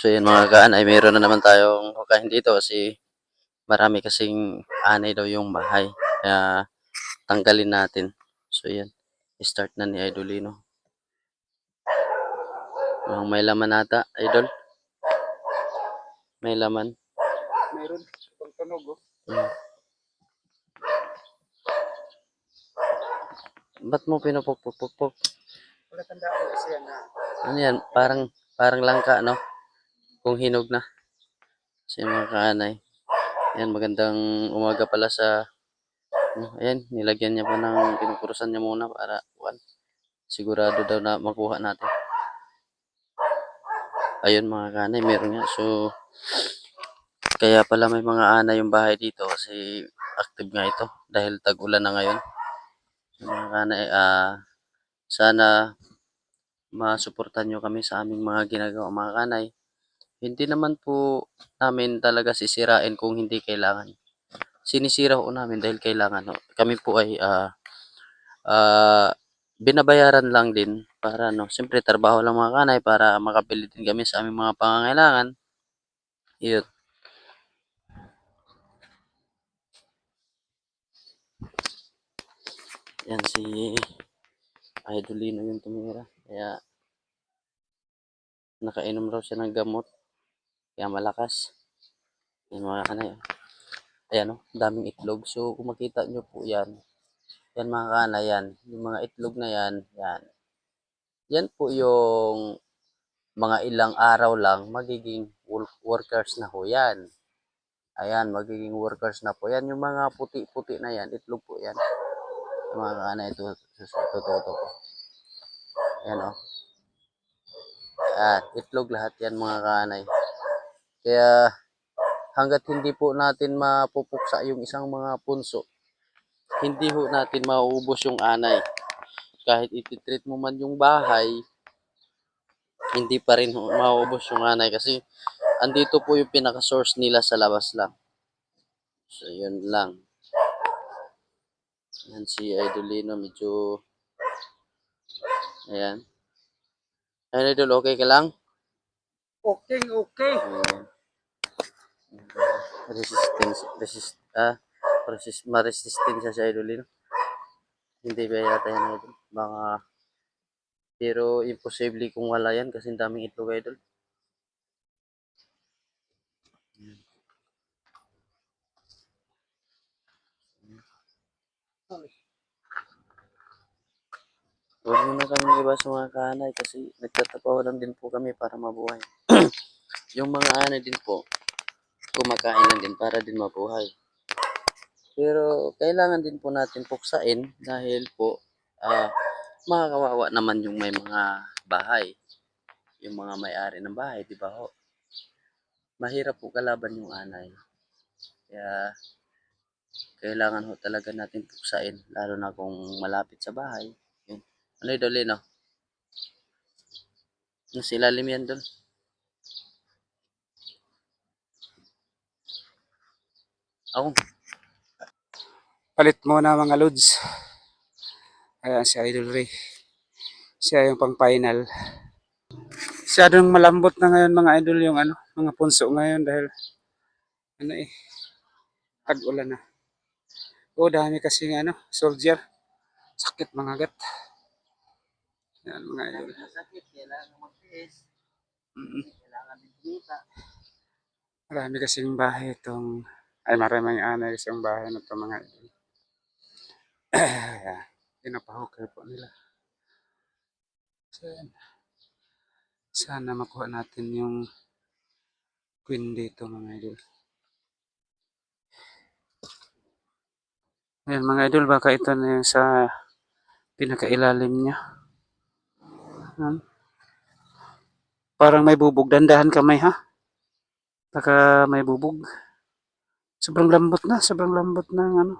So yun mga kaanay, mayroon na naman tayong hukahin dito kasi marami kasing anay daw yung bahay. Kaya tanggalin natin. So yan, start na ni Idolino. May laman ata, Idol. May laman. Meron. Pagtunog oh. Hmm. Ba't mo pinupukpuk-pukpuk? Wala tandaan ko kasi yan na. Ano yan? Parang langka, no? Kung hinog na. Kasi mga kaanay. Yan, magandang umaga pala sa... Ayan, nilagyan niya pa ng pinupurusan niya muna para sigurado daw na makuha natin. Ayun mga kaanay, meron nga. So, kaya pala may mga ana yung bahay dito kasi active nga ito dahil tag-ulan na ngayon. So, mga kaanay, sana masuportahan nyo kami sa aming mga ginagawa mga kanay. Hindi naman po namin talaga sisirain kung hindi kailangan. Sinisira ho namin dahil kailangan ho. Kami po ay uh, binabayaran lang din para no, siyempre trabaho lang mga kanay para makabili din kami sa aming mga pangangailangan. Yun. Yan si Idolino yung tumira. Kaya nakainom raw siya ng gamot. Kaya malakas. Yan mga kanay. Ayan o, daming itlog. So kung makita nyo po yan. Yan mga kanay yan. Yung mga itlog na yan. Yan. Yan po yung mga ilang araw lang magiging workers na ho yan. Ayan, magiging workers na po. Yan yung mga puti-puti na yan. Itlog po yan. Mga kanay ito. Ito. Ayan o. Ayan, itlog lahat yan mga kanay. Kaya hanggat hindi po natin mapupuksa yung isang mga punso, hindi ho natin mauubos yung anay. Kahit ititreat mo man yung bahay, hindi pa rin mauubos yung anay kasi andito po yung pinaka-source nila sa labas lang. So, yun lang. Yan si Idolino, medyo... Ayan. Ayan, Idol, okay ka lang? Okay. Ayan. Maresistensya si Idolino. Hindi ba yata yan, Idol? Baka... Pero imposible kung wala yan kasi daming itlog, Idol. Huwag mo na kami iba sa mga kaanay kasi nagtatapaw lang din po kami para mabuhay. Yung mga anay din po, kumakain lang din para din mabuhay. Pero kailangan din po natin puksain dahil po makakawawa naman yung may mga bahay. Yung mga may-ari ng bahay, di ba ho? Mahirap po kalaban yung anay. Kaya kailangan ho talaga natin puksain lalo na kung malapit sa bahay. Yun. Ano yung dali, no? Yung silalim yan doon. Ako. Palit muna mga lods. Ayan si Idol Ray. Siya yung pang final. Masyadong malambot na ngayon mga idol yung mga punso ngayon dahil tag-ulan na. O dami kasi soldier. Sakit mga gat. Yan mga idol. Sakit, kailangan magtiis. Kailangan din kumita. Marami kasing bahay itong maraming anay kasing bahay na ito mga idol. Ayan. Pinapahukay po nila. So, sana makuha natin yung queen dito mga idol. Ayan mga idol, baka ito na yung sa pinakailalim niya. Parang may bubog. Dandahan kamay ha. Baka may bubog. Sobrang lambot ng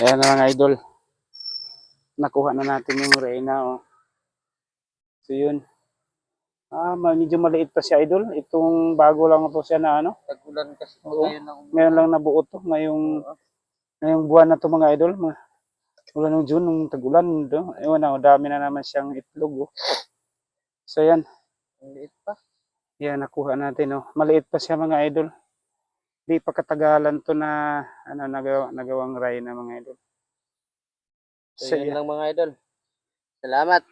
Ayan na mga idol. Nakuha na natin yung reyna, oh. So yun. Medyo maliit pa si idol. Itong bago lang po siya na ano. Tag-ulan kasi Oo. ngayon lang. Ngayon lang nabuo to. Ngayong buwan na to mga idol. Mula nung June, nung tag-ulan. Ewan na, dami na naman siyang itlog. Oh. So yan. Ang liit pa. Yan, nakuha natin. Oh. Maliit pa siya mga idol. Di pa katagalan to na nagawang reyna mga idol. So So, yun yan. lang mga idol. Salamat.